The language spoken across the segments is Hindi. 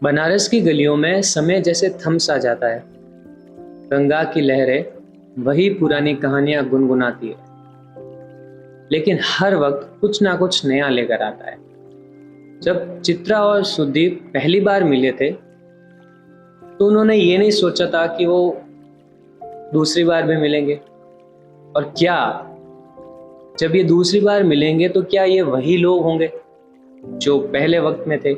बनारस की गलियों में समय जैसे थम सा जाता है। गंगा की लहरें वही पुरानी कहानियां गुनगुनाती है, लेकिन हर वक्त कुछ ना कुछ नया लेकर आता है। जब चित्रा और सुदीप पहली बार मिले थे, तो उन्होंने ये नहीं सोचा था कि वो दूसरी बार भी मिलेंगे। और क्या जब ये दूसरी बार मिलेंगे तो क्या ये वही लोग होंगे जो पहले वक्त में थे,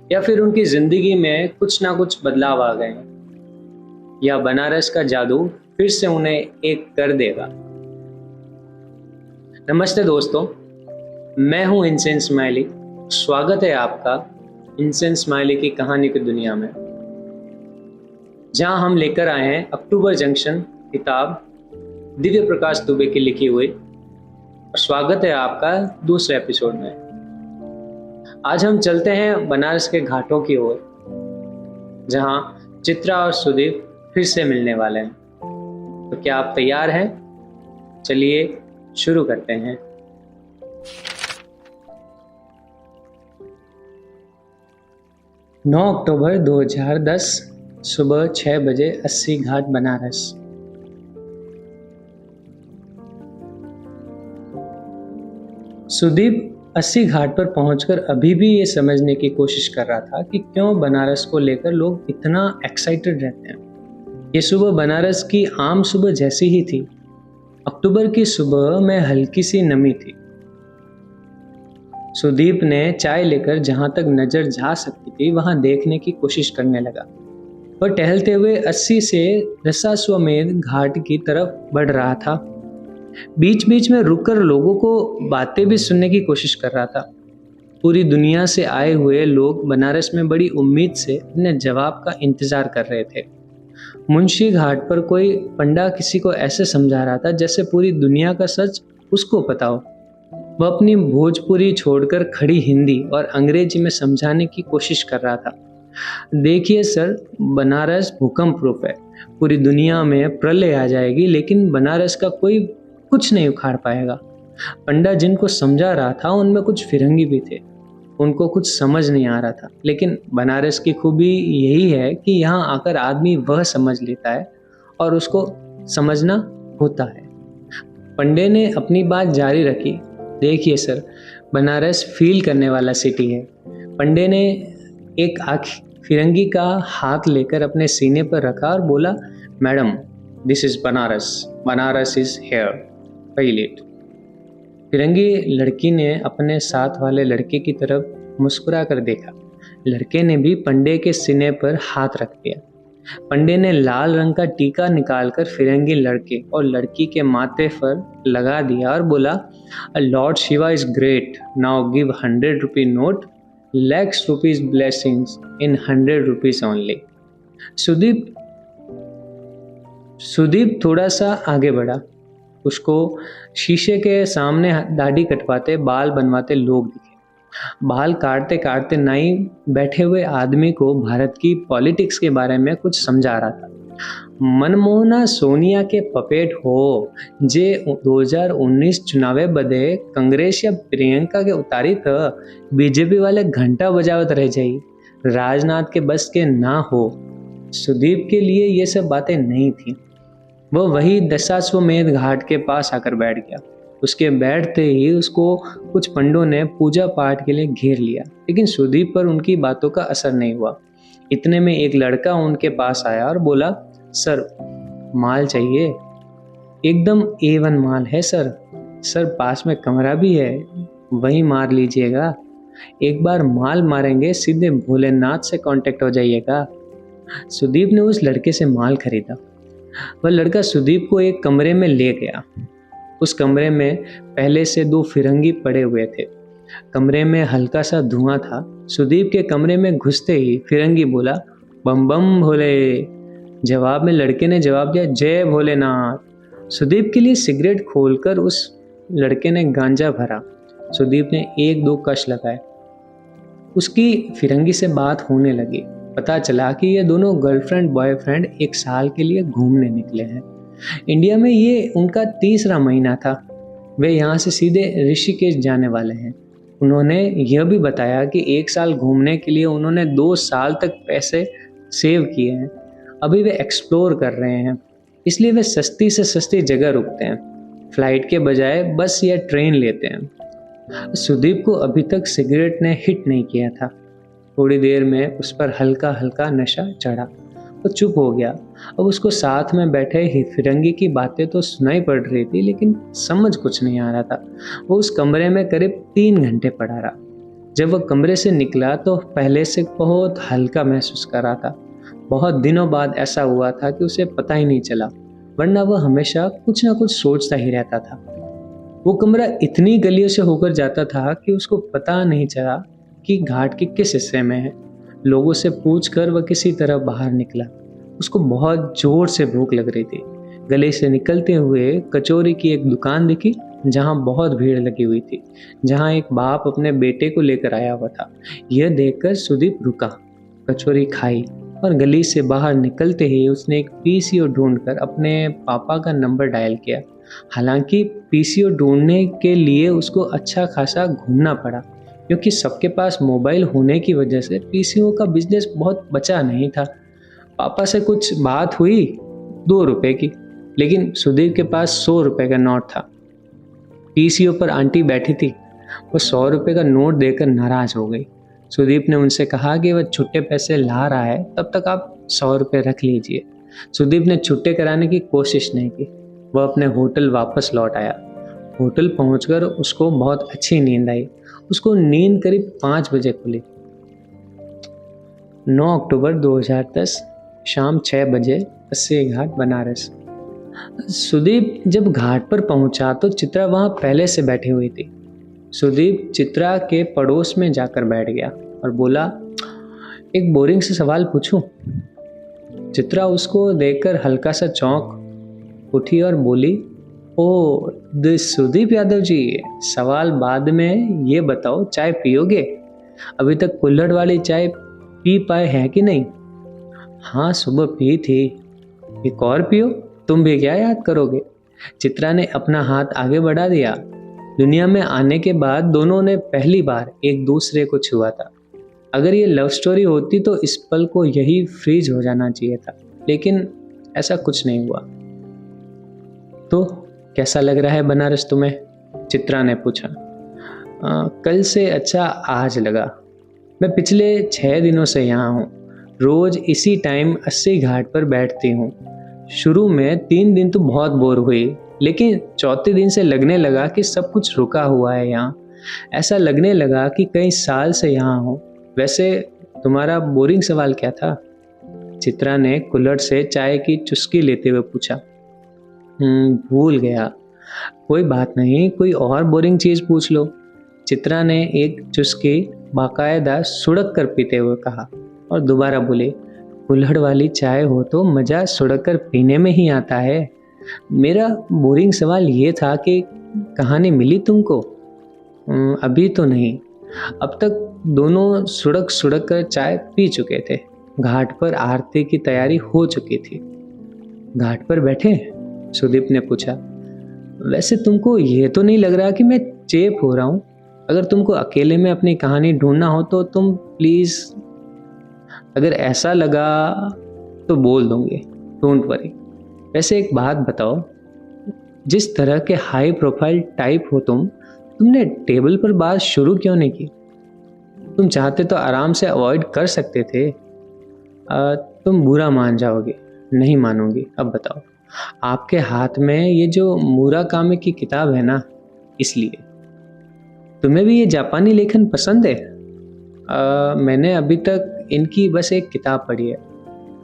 या फिर उनकी जिंदगी में कुछ ना कुछ बदलाव आ गए, या बनारस का जादू फिर से उन्हें एक कर देगा। नमस्ते दोस्तों, मैं हूं इंसेन स्माइली। स्वागत है आपका इंसेन स्माइली की कहानी की दुनिया में, जहां हम लेकर आए हैं अक्टूबर जंक्शन किताब दिव्य प्रकाश दुबे की लिखी हुई। और स्वागत है आपका दूसरे एपिसोड में। आज हम चलते हैं बनारस के घाटों की ओर, जहां चित्रा और सुदीप फिर से मिलने वाले हैं। तो क्या आप तैयार हैं? चलिए शुरू करते हैं। 9 अक्टूबर 2010 सुबह 6 बजे 80 घाट बनारस। सुदीप 80 घाट पर पहुंचकर अभी भी ये समझने की कोशिश कर रहा था कि क्यों बनारस को लेकर लोग इतना एक्साइटेड रहते हैं। ये सुबह बनारस की आम सुबह जैसी ही थी। अक्टूबर की सुबह में हल्की सी नमी थी। सुदीप ने चाय लेकर जहां तक नजर जा सकती थी वहां देखने की कोशिश करने लगा। वह टहलते हुए 80 से दशाश्वमेध घाट की तरफ बढ़ रहा था। बीच बीच में रुककर लोगों को बातें भी सुनने की कोशिश कर रहा था। पूरी दुनिया से आए हुए लोग बनारस में बड़ी उम्मीद से अपने जवाब का इंतजार कर रहे थे। मुंशी घाट पर कोई पंडा किसी को ऐसे समझा रहा था जैसे पूरी दुनिया का सच उसको पता हो। वह अपनी भोजपुरी छोड़कर खड़ी हिंदी और अंग्रेजी में समझाने की कोशिश कर रहा था। देखिए सर, बनारस भूकंप प्रूफ है। पूरी दुनिया में प्रलय आ जाएगी, लेकिन बनारस का कोई कुछ नहीं उखाड़ पाएगा। पंडा जिनको समझा रहा था उनमें कुछ फिरंगी भी थे। उनको कुछ समझ नहीं आ रहा था, लेकिन बनारस की खूबी यही है कि यहाँ आकर आदमी वह समझ लेता है और उसको समझना होता है। पंडे ने अपनी बात जारी रखी। देखिए सर, बनारस फील करने वाला सिटी है। पंडे ने एक आँख फिरंगी का हाथ लेकर अपने सीने पर रखा और बोला, madam, this is Banaras. Banaras is here, feel it. फिरंगी लड़की ने अपने साथ वाले लड़के की तरफ मुस्कुरा कर देखा। लड़के ने भी पंडे के सीने पर हाथ रख दिया। पंडे ने लाल रंग का टीका निकालकर फिरंगी लड़के और लड़की के माथे पर लगा दिया और बोला, lord Shiva is great, now give 100 rupee note, lakhs rupees blessings in 100 rupees only। Sudeep थोड़ा सा आगे बढ़ा। उसको शीशे के सामने दाढ़ी कटवाते, बाल बनवाते लोग दिखे। बाल काटते काटते नाई बैठे हुए आदमी को भारत की पॉलिटिक्स के बारे में कुछ समझा रहा था। मनमोहना सोनिया के पपेट हो जे 2019 चुनावे बदे कांग्रेस या प्रियंका के उतारी था, बीजेपी वाले घंटा बजावत रह जाई, राजनाथ के बस के ना हो। सुदीप के लिए ये सब बातें नहीं थी। वह वही दशाश्वमेध घाट के पास आकर बैठ गया। उसके बैठते ही उसको कुछ पंडों ने पूजा पाठ के लिए घेर लिया, लेकिन सुदीप पर उनकी बातों का असर नहीं हुआ। इतने में एक लड़का उनके पास आया और बोला, सर, माल चाहिए। एकदम A1 माल है सर। सर, पास में कमरा भी है, वहीं मार लीजिएगा। एक बार माल मारेंगे सीधे भोलेनाथ से कांटेक्ट हो जाइएगा। सुदीप ने उस लड़के से माल खरीदा। वह लड़का सुदीप को एक कमरे में ले गया। उस कमरे में पहले से 2 फिरंगी पड़े हुए थे। कमरे में हल्का सा धुआं था। सुदीप के कमरे में घुसते ही फिरंगी बोला, बम बम भोले। जवाब में लड़के ने जवाब दिया, जय भोलेनाथ। सुदीप के लिए सिगरेट खोलकर उस लड़के ने गांजा भरा। सुदीप ने 1-2 कश लगाए। उसकी फिरंगी से बात होने लगी। पता चला कि ये दोनों गर्लफ्रेंड बॉयफ्रेंड 1 साल के लिए घूमने निकले हैं। इंडिया में ये उनका तीसरा महीना था। वे यहाँ से सीधे ऋषिकेश जाने वाले हैं। उन्होंने यह भी बताया कि 1 साल घूमने के लिए उन्होंने 2 साल तक पैसे सेव किए हैं। अभी वे एक्सप्लोर कर रहे हैं, इसलिए वे सस्ती से सस्ती जगह रुकते हैं, फ्लाइट के बजाय बस या ट्रेन लेते हैं। सुदीप को अभी तक सिगरेट ने हिट नहीं किया था। थोड़ी देर में उस पर हल्का हल्का नशा चढ़ा। वो चुप हो गया। अब उसको साथ में बैठे ही फिरंगी की बातें तो सुनाई पड़ रही थी, लेकिन समझ कुछ नहीं आ रहा था। वो उस कमरे में करीब 3 घंटे पड़ा रहा। जब वह कमरे से निकला तो पहले से बहुत हल्का महसूस कर रहा था। बहुत दिनों बाद ऐसा हुआ था कि उसे पता ही नहीं चला, वरना वह हमेशा कुछ ना कुछ सोचता ही रहता था। वो कमरा इतनी गलियों से होकर जाता था कि उसको पता नहीं चला कि घाट के किस हिस्से में है। लोगों से पूछकर वह किसी तरह बाहर निकला। उसको बहुत जोर से भूख लग रही थी। गले से निकलते हुए कचौरी की एक दुकान दिखी जहां बहुत भीड़ लगी हुई थी, जहां एक बाप अपने बेटे को लेकर आया हुआ था। यह देखकर सुदीप रुका, कचौरी खाई और गली से बाहर निकलते ही उसने एक पीसीओ ढूंढकर अपने पापा का नंबर डायल किया। हालांकि पीसीओ ढूंढने के लिए उसको अच्छा खासा घूमना पड़ा, क्योंकि सबके पास मोबाइल होने की वजह से पीसीओ का बिजनेस बहुत बचा नहीं था। पापा से कुछ बात हुई 2 रुपए की, लेकिन सुधीर के पास 100 रुपए का नोट था। पीसीओ पर आंटी बैठी थी, वो 100 रुपए का नोट देकर नाराज हो गई। सुदीप ने उनसे कहा कि वह छुट्टे पैसे ला रहा है, तब तक आप 100 रुपए रख लीजिए। सुदीप ने छुट्टे कराने की कोशिश नहीं की। वह अपने होटल वापस लौट आया। होटल पहुंचकर उसको बहुत अच्छी नींद आई। उसको नींद करीब 5 बजे खुली। 9 अक्टूबर 2010 शाम 6 बजे, अस्सी घाट, बनारस। सुदीप जब घाट पर पहुंचा तो चित्रा वहां पहले से बैठी हुई थी। सुदीप चित्रा के पड़ोस में जाकर बैठ गया और बोला, एक बोरिंग से सवाल पूछूं? चित्रा उसको देखकर हल्का सा चौंक उठी और बोली, ओ दिस सुदीप यादव जी, सवाल बाद में, ये बताओ चाय पियोगे? अभी तक कुल्हड़ वाली चाय पी पाए हैं कि नहीं? हाँ, सुबह पी थी। एक और पियो, तुम भी क्या याद करोगे? चित्रा ने अपना हाथ आगे बढ़ा दिया। दुनिया में आने के बाद दोनों ने पहली बार एक दूसरे को छुआ था। अगर ये लव स्टोरी होती तो इस पल को यही फ्रीज हो जाना चाहिए था, लेकिन ऐसा कुछ नहीं हुआ। तो कैसा लग रहा है बनारस तुम्हें? चित्रा ने पूछा। कल से अच्छा आज लगा। मैं पिछले 6 दिनों से यहाँ हूँ। रोज इसी टाइम 80 घाट पर बैठती हूँ। शुरू में 3 दिन तो बहुत बोर हुई, लेकिन चौथे दिन से लगने लगा कि सब कुछ रुका हुआ है यहाँ। ऐसा लगने लगा कि कई साल से यहाँ हूँ। वैसे तुम्हारा बोरिंग सवाल क्या था? चित्रा ने कुल्हड़ से चाय की चुस्की लेते हुए पूछा। भूल गया। कोई बात नहीं, कोई और बोरिंग चीज पूछ लो। चित्रा ने एक चुस्की बाकायदा सुड़क कर पीते हुए कहा और दोबारा बोले, कुल्हड़ वाली चाय हो तो मजा सुड़क कर पीने में ही आता है। मेरा बोरिंग सवाल ये था कि कहानी मिली तुमको? अभी तो नहीं। अब तक दोनों सुड़क सुड़क कर चाय पी चुके थे। घाट पर आरती की तैयारी हो चुकी थी। घाट पर बैठे? सुदीप ने पूछा। वैसे तुमको ये तो नहीं लग रहा कि मैं चेप हो रहा हूँ? अगर तुमको अकेले में अपनी कहानी ढूंढना हो तो तुम प्लीज, अगर ऐसा लगा तो बोल दूंगी, डोंट वरी। वैसे एक बात बताओ, जिस तरह के हाई प्रोफाइल टाइप हो तुमने टेबल पर बात शुरू क्यों नहीं की? तुम चाहते तो आराम से अवॉइड कर सकते थे। तुम बुरा मान जाओगे। नहीं मानूंगी। अब बताओ, आपके हाथ में ये जो मुराकामी की किताब है ना, इसलिए। तुम्हें भी ये जापानी लेखन पसंद है? मैंने अभी तक इनकी बस एक किताब पढ़ी है,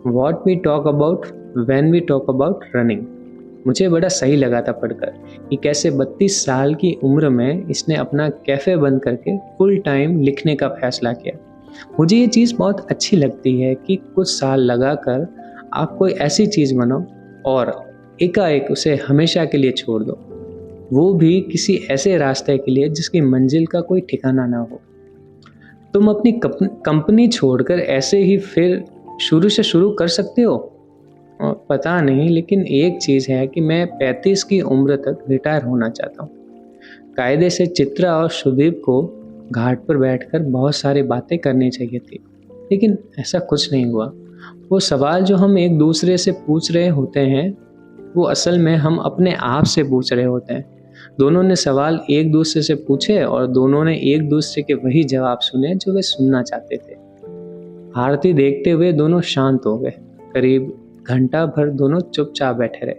what we talk about when we talk about running. मुझे बड़ा सही लगा था पढ़कर कि कैसे 32 साल की उम्र में इसने अपना कैफ़े बंद करके फुल टाइम लिखने का फैसला किया। मुझे ये चीज़ बहुत अच्छी लगती है कि कुछ साल लगाकर आप कोई ऐसी चीज़ बनाओ और एकाएक उसे हमेशा के लिए छोड़ दो, वो भी किसी ऐसे रास्ते के लिए जिसकी मंजिल का कोई ठिकाना ना हो। तुम अपनी कंपनी छोड़कर ऐसे ही फिर शुरू से शुरू कर सकते हो? पता नहीं, लेकिन एक चीज़ है कि मैं 35 की उम्र तक रिटायर होना चाहता हूँ। कायदे से चित्रा और सुदीप को घाट पर बैठकर बहुत सारी बातें करनी चाहिए थी, लेकिन ऐसा कुछ नहीं हुआ। वो सवाल जो हम एक दूसरे से पूछ रहे होते हैं, वो असल में हम अपने आप से पूछ रहे होते हैं। दोनों ने सवाल एक दूसरे से पूछे और दोनों ने एक दूसरे के वही जवाब सुने जो वे सुनना चाहते थे। आरती देखते हुए दोनों शांत हो गए। करीब घंटा भर दोनों चुपचाप बैठे रहे।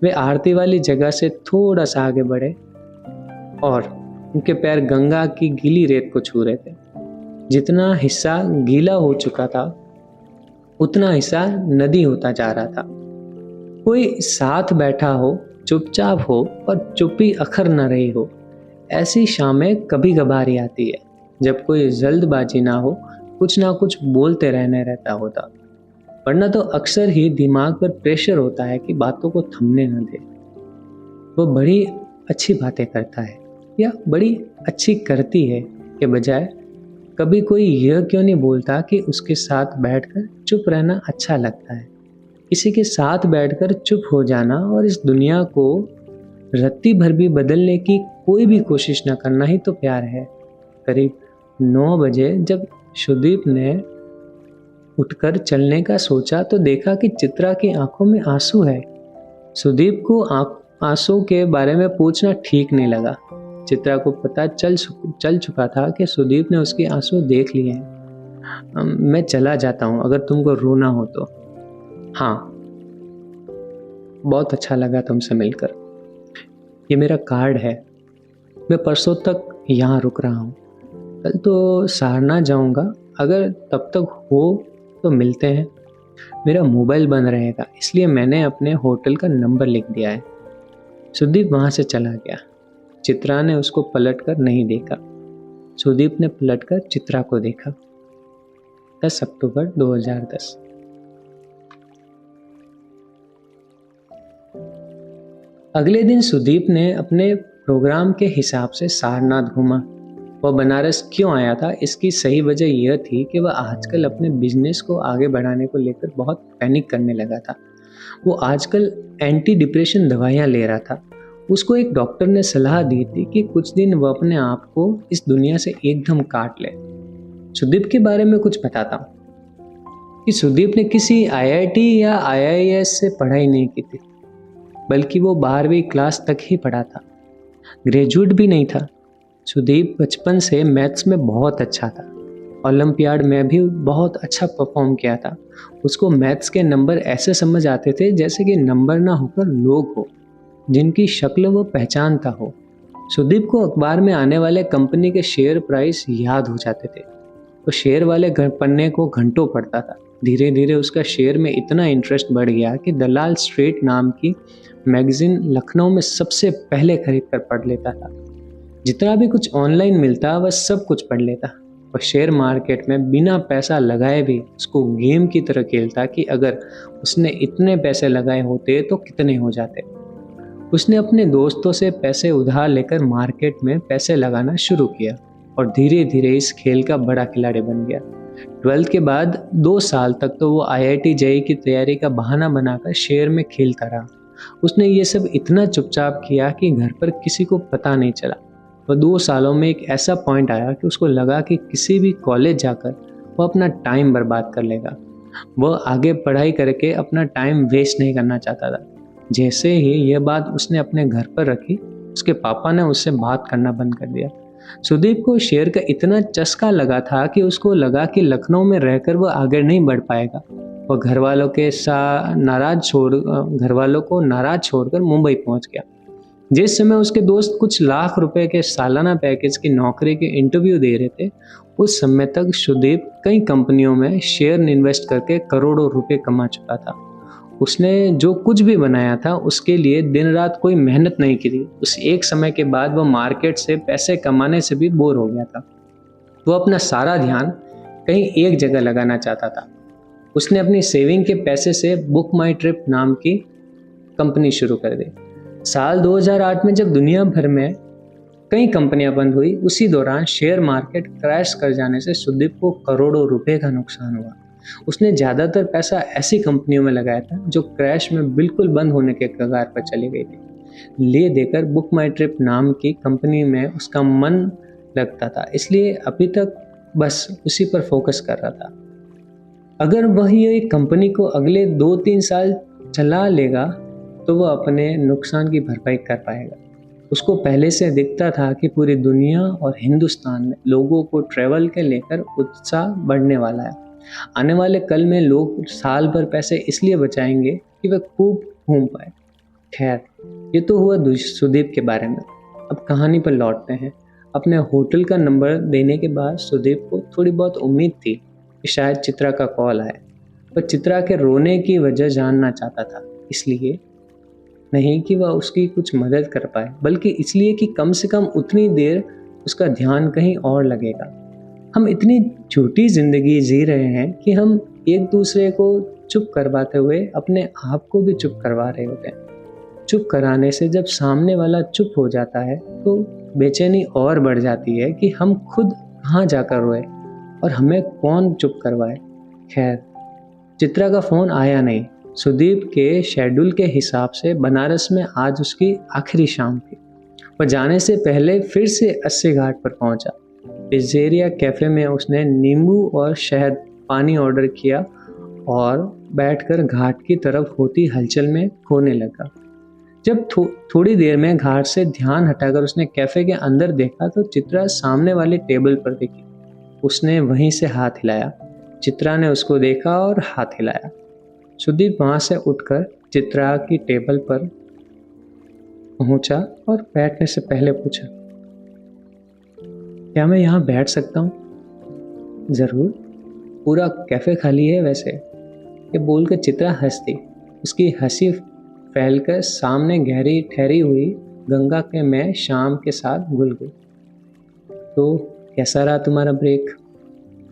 वे आरती वाली जगह से थोड़ा सा आगे बढ़े और उनके पैर गंगा की गीली रेत को छू रहे थे। जितना हिस्सा गीला हो चुका था, उतना हिस्सा नदी होता जा रहा था। कोई साथ बैठा हो, चुपचाप हो और चुप्पी अखर न रही हो। ऐसी शामें कभी कभार ही आती है जब कोई जल्दबाजी ना हो, कुछ ना कुछ बोलते रहने रहता होता, वरना तो अक्सर ही दिमाग पर प्रेशर होता है कि बातों को थमने न दे। वो बड़ी अच्छी बातें करता है या बड़ी अच्छी करती है के बजाय कभी कोई यह क्यों नहीं बोलता कि उसके साथ बैठकर चुप रहना अच्छा लगता है। किसी के साथ बैठकर चुप हो जाना और इस दुनिया को रत्ती भर भी बदलने की कोई भी कोशिश न करना ही तो प्यार है। करीब 9 बजे जब सुदीप ने उठकर चलने का सोचा तो देखा कि चित्रा की आंखों में आंसू है। सुदीप को आंसू के बारे में पूछना ठीक नहीं लगा। चित्रा को पता चल चुका था कि सुदीप ने उसके आंसू देख लिए हैं। मैं चला जाता हूँ अगर तुमको रोना हो तो। हाँ, बहुत अच्छा लगा तुमसे मिलकर। ये मेरा कार्ड है। मैं परसों तक यहाँ रुक रहा हूँ। कल तो सारनाथ जाऊँगा। अगर तब तक हो तो मिलते हैं। मेरा मोबाइल बंद रहेगा, इसलिए मैंने अपने होटल का नंबर लिख दिया है। सुदीप वहाँ से चला गया। चित्रा ने उसको पलटकर नहीं देखा। सुदीप ने पलटकर चित्रा को देखा। 10 अक्टूबर 2010। अगले दिन सुदीप ने अपने प्रोग्राम के हिसाब से सारनाथ घूमा। वह बनारस क्यों आया था, इसकी सही वजह यह थी कि वह आजकल अपने बिजनेस को आगे बढ़ाने को लेकर बहुत पैनिक करने लगा था। वो आजकल एंटी डिप्रेशन दवाइयाँ ले रहा था। उसको एक डॉक्टर ने सलाह दी थी कि कुछ दिन वह अपने आप को इस दुनिया से एकदम काट ले। सुदीप के बारे में कुछ बताता हूँ कि सुदीप ने किसी IIT या IIS से पढ़ाई नहीं की थी, बल्कि वो 12वीं क्लास तक ही पढ़ा था। ग्रेजुएट भी नहीं था। सुदीप बचपन से मैथ्स में बहुत अच्छा था। ओलंपियाड में भी बहुत अच्छा परफॉर्म किया था। उसको मैथ्स के नंबर ऐसे समझ आते थे जैसे कि नंबर ना होकर लोग हो, जिनकी शक्ल वो पहचानता हो। सुदीप को अखबार में आने वाले कंपनी के शेयर प्राइस याद हो जाते थे। वो शेयर वाले पन्ने को घंटों पढ़ता था। धीरे धीरे उसका शेयर में इतना इंटरेस्ट बढ़ गया कि दलाल स्ट्रीट नाम की मैगजीन लखनऊ में सबसे पहले खरीद कर पढ़ लेता था। जितना भी कुछ ऑनलाइन मिलता वह सब कुछ पढ़ लेता। वह शेयर मार्केट में बिना पैसा लगाए भी उसको गेम की तरह खेलता कि अगर उसने इतने पैसे लगाए होते तो कितने हो जाते। उसने अपने दोस्तों से पैसे उधार लेकर मार्केट में पैसे लगाना शुरू किया और धीरे धीरे इस खेल का बड़ा खिलाड़ी बन गया। 12th के बाद 2 साल तक तो वो IIT JEE की तैयारी का बहाना बनाकर शेयर में खेलता रहा। उसने ये सब इतना चुपचाप किया कि घर पर किसी को पता नहीं चला। वह 2 सालों में एक ऐसा पॉइंट आया कि उसको लगा कि किसी भी कॉलेज जाकर वह अपना टाइम बर्बाद कर लेगा। वह आगे पढ़ाई करके अपना टाइम वेस्ट नहीं करना चाहता था। जैसे ही यह बात उसने अपने घर पर रखी, उसके पापा ने उससे बात करना बंद कर दिया। सुदीप को शेयर का इतना चस्का लगा था कि उसको लगा कि लखनऊ में रहकर वह आगे नहीं बढ़ पाएगा। वह घर वालों को नाराज छोड़कर मुंबई पहुंच गया। जिस समय उसके दोस्त कुछ लाख रुपए के सालाना पैकेज की नौकरी के इंटरव्यू दे रहे थे, उस समय तक सुदीप कई कंपनियों में शेयर इन्वेस्ट करके करोड़ों रुपए कमा चुका था। उसने जो कुछ भी बनाया था उसके लिए दिन रात कोई मेहनत नहीं की थी। उस एक समय के बाद वह मार्केट से पैसे कमाने से भी बोर हो गया था। वह अपना सारा ध्यान कहीं एक जगह लगाना चाहता था। उसने अपनी सेविंग के पैसे से बुक माई ट्रिप नाम की कंपनी शुरू कर दी। साल 2008 में जब दुनिया भर में कई कंपनियां बंद हुई, उसी दौरान शेयर मार्केट क्रैश कर जाने से सुदीप को करोड़ों रुपए का नुकसान हुआ। उसने ज़्यादातर पैसा ऐसी कंपनियों में लगाया था जो क्रैश में बिल्कुल बंद होने के कगार पर चली गई थी। ले देकर बुक माई ट्रिप नाम की कंपनी में उसका मन लगता था, इसलिए अभी तक बस उसी पर फोकस कर रहा था। अगर वह ये कंपनी को अगले 2-3 साल चला लेगा तो वह अपने नुकसान की भरपाई कर पाएगा। उसको पहले से दिखता था कि पूरी दुनिया और हिंदुस्तान में लोगों को ट्रैवल के लेकर उत्साह बढ़ने वाला है। आने वाले कल में लोग साल भर पैसे इसलिए बचाएंगे कि वे खूब घूम पाए। खैर, ये तो हुआ सुदीप के बारे में। अब कहानी पर लौटते हैं। अपने होटल का नंबर देने के बाद सुदीप को थोड़ी बहुत उम्मीद थी कि शायद चित्रा का कॉल आए। वह चित्रा के रोने की वजह जानना चाहता था, इसलिए नहीं कि वह उसकी कुछ मदद कर पाए, बल्कि इसलिए कि कम से कम उतनी देर उसका ध्यान कहीं और लगेगा। हम इतनी झूठी जिंदगी जी रहे हैं कि हम एक दूसरे को चुप करवाते हुए अपने आप को भी चुप करवा रहे होते हैं। चुप कराने से जब सामने वाला चुप हो जाता है तो बेचैनी और बढ़ जाती है कि हम खुद कहाँ जाकर रोए और हमें कौन चुप करवाए। खैर, चित्रा का फोन आया नहीं। सुदीप के शेड्यूल के हिसाब से बनारस में आज उसकी आखिरी शाम थी। वह जाने से पहले फिर से अस्सी घाट पर पहुंचा। पिज़्ज़ेरिया कैफ़े में उसने नींबू और शहद पानी ऑर्डर किया और बैठकर घाट की तरफ होती हलचल में खोने लगा। जब थोड़ी देर में घाट से ध्यान हटाकर उसने कैफ़े के अंदर देखा तो चित्रा सामने वाली टेबल पर दिखी। उसने वहीं से हाथ हिलाया। चित्रा ने उसको देखा और हाथ हिलाया। सुदीप वहाँ से उठकर चित्रा की टेबल पर पहुंचा और बैठने से पहले पूछा, क्या मैं यहाँ बैठ सकता हूँ? ज़रूर, पूरा कैफ़े खाली है वैसे। ये बोलकर चित्रा हंस दी। उसकी हंसी फैलकर सामने गहरी ठहरी हुई गंगा के में शाम के साथ घुल गई। तो कैसा रहा तुम्हारा ब्रेक?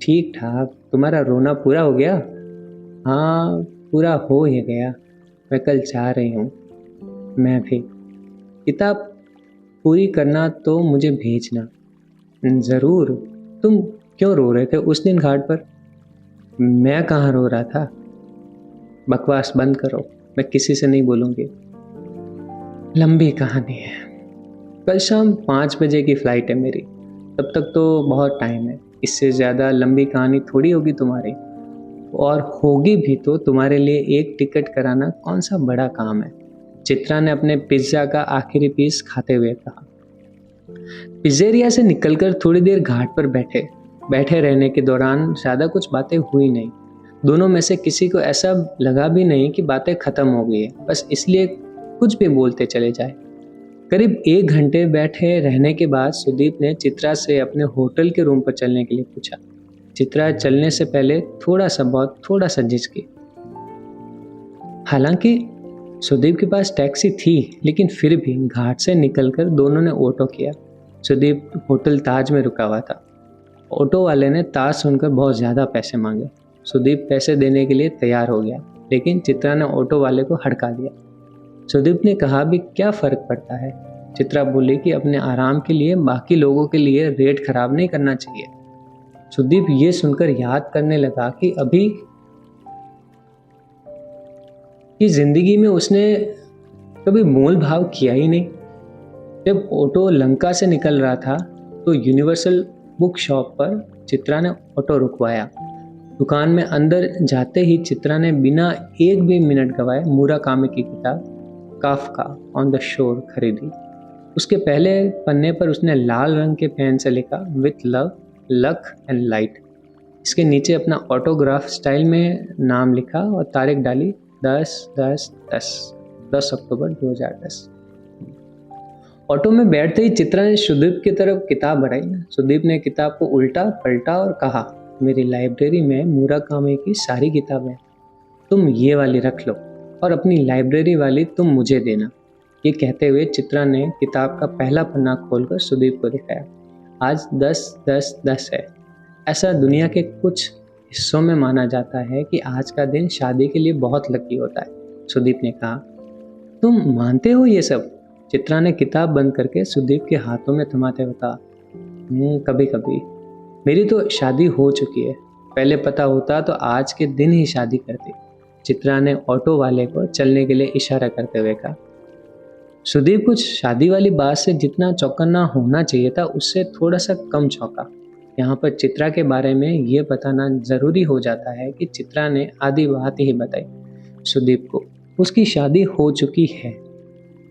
ठीक ठाक। तुम्हारा रोना पूरा हो गया? हाँ, पूरा हो ही गया। मैं कल जा रही हूँ। मैं भी। किताब पूरी करना तो मुझे भेजना। ज़रूर। तुम क्यों रो रहे थे उस दिन घाट पर? मैं कहाँ रो रहा था? बकवास बंद करो, मैं किसी से नहीं बोलूँगी। लंबी कहानी है। कल शाम 5 बजे की फ़्लाइट है मेरी। तब तक तो बहुत टाइम है। इससे ज़्यादा लंबी कहानी थोड़ी होगी तुम्हारी, और होगी भी तो तुम्हारे लिए एक टिकट कराना कौन सा बड़ा काम है। चित्रा ने अपने पिज्ज़ा का आखिरी पीस खाते हुए कहा। पिज़्ज़ेरिया से निकलकर थोड़ी देर घाट पर बैठे रहने के दौरान ज़्यादा कुछ बातें हुई नहीं। दोनों में से किसी को ऐसा लगा भी नहीं कि बातें ख़त्म हो गई है, बस इसलिए कुछ भी बोलते चले जाए। करीब 1 घंटे बैठे रहने के बाद सुदीप ने चित्रा से अपने होटल के रूम पर चलने के लिए पूछा। चित्रा चलने से पहले थोड़ा सा झिझकी। हालांकि सुदीप के पास टैक्सी थी, लेकिन फिर भी घाट से निकलकर दोनों ने ऑटो किया। सुदीप होटल ताज में रुका हुआ था। ऑटो वाले ने ताज सुनकर बहुत ज़्यादा पैसे मांगे। सुदीप पैसे देने के लिए तैयार हो गया, लेकिन चित्रा ने ऑटो वाले को हड़का दिया। सुदीप ने कहा, भी क्या फ़र्क पड़ता है? चित्रा बोली कि अपने आराम के लिए बाकी लोगों के लिए रेट खराब नहीं करना चाहिए। सुदीप ये सुनकर याद करने लगा कि अभी की जिंदगी में उसने कभी मोल भाव किया ही नहीं। जब ऑटो लंका से निकल रहा था तो यूनिवर्सल बुक शॉप पर चित्रा ने ऑटो रुकवाया। दुकान में अंदर जाते ही चित्रा ने बिना एक भी मिनट गवाए मुराकामी की किताब काफका ऑन द शोर खरीदी। उसके पहले पन्ने पर उसने लाल रंग के पेन से लिखा, with love, luck and light. इसके नीचे अपना ऑटोग्राफ स्टाइल में नाम लिखा और तारीख डाली 10 अक्टूबर 2010। ऑटो में बैठते ही चित्रा ने सुदीप की तरफ किताब बढ़ाई। सुदीप ने किताब को उल्टा पलटा और कहा, मेरी लाइब्रेरी में मुराकामी की सारी किताबें, तुम ये वाली रख लो और अपनी लाइब्रेरी वाली तुम मुझे देना। ये कहते हुए चित्रा ने किताब का पहला पन्ना खोलकर सुदीप को दिखाया। आज 10/10/10 है। ऐसा दुनिया के कुछ हिस्सों में माना जाता है कि आज का दिन शादी के लिए बहुत लकी होता है। सुदीप ने कहा, तुम मानते हो ये सब? चित्रा ने किताब बंद करके सुदीप के हाथों में थमाते हुए कहा, कभी कभी। मेरी तो शादी हो चुकी है। पहले पता होता तो आज के दिन ही शादी करती। चित्रा ने ऑटो वाले को चलने के लिए इशारा करते हुए कहा। सुदीप कुछ शादी वाली बात से जितना चौकन्ना होना चाहिए था उससे थोड़ा सा कम चौंका। यहाँ पर चित्रा के बारे में ये बताना ज़रूरी हो जाता है कि चित्रा ने आधी बात ही बताई सुदीप को। उसकी शादी हो चुकी है।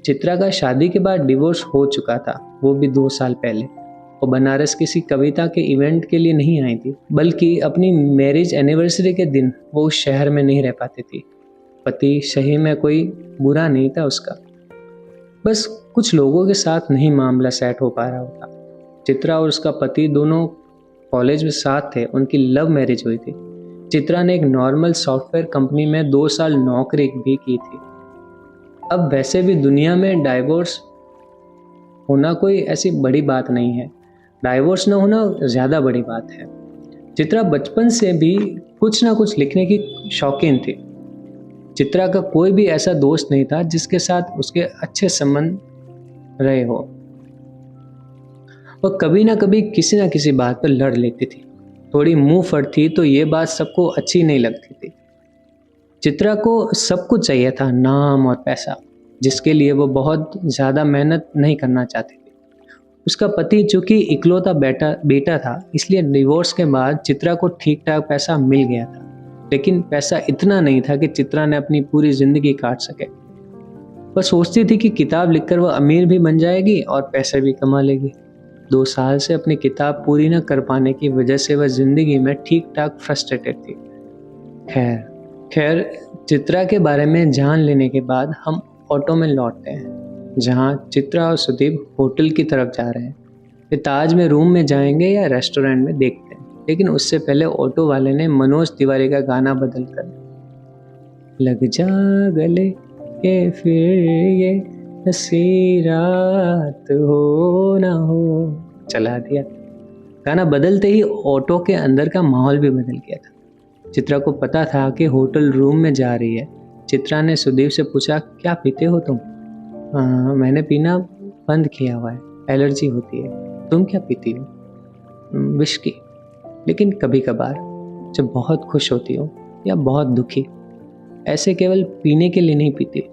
चित्रा का शादी के बाद डिवोर्स हो चुका था, वो भी 2 साल पहले। वो बनारस किसी कविता के इवेंट के लिए नहीं आई थी, बल्कि अपनी मैरिज एनिवर्सरी के दिन वो उस शहर में नहीं रह पाती थी। पति सही में कोई बुरा नहीं था उसका, बस कुछ लोगों के साथ नहीं मामला सेट हो पा रहा था। चित्रा और उसका पति दोनों कॉलेज में साथ थे, उनकी लव मैरिज हुई थी। चित्रा ने एक नॉर्मल सॉफ्टवेयर कंपनी में 2 साल नौकरी भी की थी। अब वैसे भी दुनिया में डाइवोर्स होना कोई ऐसी बड़ी बात नहीं है, डाइवोर्स न होना ज़्यादा बड़ी बात है। चित्रा बचपन से भी कुछ ना कुछ लिखने की शौकीन थी। चित्रा का कोई भी ऐसा दोस्त नहीं था जिसके साथ उसके अच्छे संबंध रहे हो। वह कभी ना कभी किसी ना किसी बात पर लड़ लेती थी। थोड़ी मुंह फट थी तो ये बात सबको अच्छी नहीं लगती थी। चित्रा को सब कुछ चाहिए था, नाम और पैसा, जिसके लिए वो बहुत ज़्यादा मेहनत नहीं करना चाहती थी। उसका पति जो कि इकलौता बेटा था, इसलिए डिवोर्स के बाद चित्रा को ठीक ठाक पैसा मिल गया था, लेकिन पैसा इतना नहीं था कि चित्रा ने अपनी पूरी जिंदगी काट सके। वह सोचती थी कि किताब लिखकर वह अमीर भी बन जाएगी और पैसे भी कमा लेगी। 2 साल से अपनी किताब पूरी न कर पाने की वजह से वह जिंदगी में ठीक ठाक फ्रस्ट्रेटेड थी। खैर चित्रा के बारे में जान लेने के बाद हम ऑटो में लौटते हैं, जहां चित्रा और सुदीप होटल की तरफ जा रहे हैं। वे ताज में रूम में जाएंगे या रेस्टोरेंट में देखते हैं, लेकिन उससे पहले ऑटो वाले ने मनोज तिवारी का गाना बदल कर लग जा गले के फिर ये हंसी रात हो ना हो चला दिया। गाना बदलते ही ऑटो के अंदर का माहौल भी बदल गया था। चित्रा को पता था कि होटल रूम में जा रही है। चित्रा ने सुदीप से पूछा, क्या पीते हो तुम? मैंने पीना बंद किया हुआ है, एलर्जी होती है। तुम क्या पीती हो? विस्की, लेकिन कभी कभार जब बहुत खुश होती हो या बहुत दुखी, ऐसे केवल पीने के लिए नहीं पीती।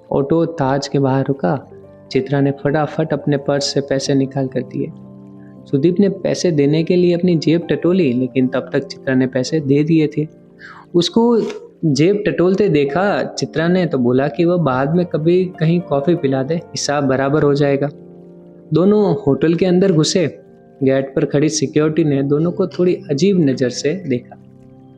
ऑटो ताज के बाहर रुका। चित्रा ने फटाफट अपने पर्स से पैसे निकाल कर दिए। सुदीप ने पैसे देने के लिए अपनी जेब टटोली, लेकिन तब तक चित्रा ने पैसे दे दिए थे। उसको जेब टटोलते देखा चित्रा ने तो बोला कि वह बाद में कभी कहीं कॉफ़ी पिला दे, हिसाब बराबर हो जाएगा। दोनों होटल के अंदर घुसे। गेट पर खड़ी सिक्योरिटी ने दोनों को थोड़ी अजीब नज़र से देखा।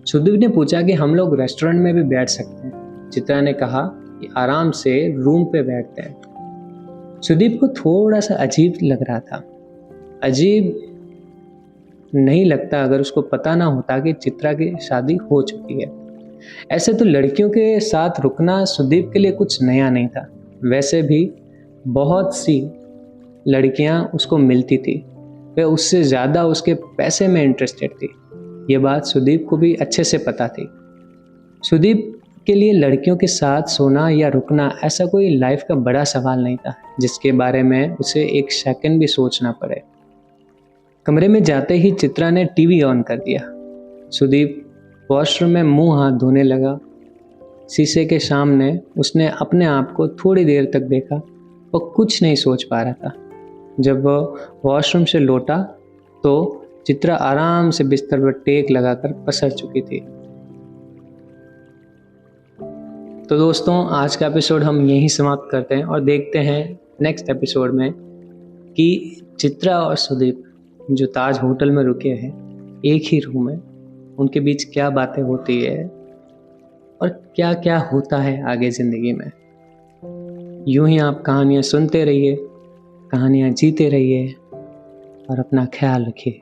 सुदीप ने पूछा कि हम लोग रेस्टोरेंट में भी बैठ सकते हैं। चित्रा ने कहा कि आराम से रूम पे बैठते हैं। सुदीप को थोड़ा सा अजीब लग रहा था। अजीब नहीं लगता अगर उसको पता ना होता कि चित्रा की शादी हो चुकी है। ऐसे तो लड़कियों के साथ रुकना सुदीप के लिए कुछ नया नहीं था। वैसे भी बहुत सी लड़कियां उसको मिलती थी, वह उससे ज़्यादा उसके पैसे में इंटरेस्टेड थी। ये बात सुदीप को भी अच्छे से पता थी। सुदीप के लिए लड़कियों के साथ सोना या रुकना ऐसा कोई लाइफ का बड़ा सवाल नहीं था जिसके बारे में उसे एक सेकंड भी सोचना पड़े। कमरे में जाते ही चित्रा ने टीवी ऑन कर दिया। सुदीप वॉशरूम में मुंह हाथ धोने लगा। शीशे के सामने उसने अपने आप को थोड़ी देर तक देखा। वो कुछ नहीं सोच पा रहा था। जब वह वॉशरूम से लौटा तो चित्रा आराम से बिस्तर पर टेक लगाकर पसर चुकी थी। तो दोस्तों, आज का एपिसोड हम यहीं समाप्त करते हैं और देखते हैं नेक्स्ट एपिसोड में कि चित्रा और सुदीप जो ताज होटल में रुके हैं, एक ही रूम में, उनके बीच क्या बातें होती है और क्या क्या होता है आगे ज़िंदगी में। यूं ही आप कहानियाँ सुनते रहिए, कहानियाँ जीते रहिए और अपना ख्याल रखिए।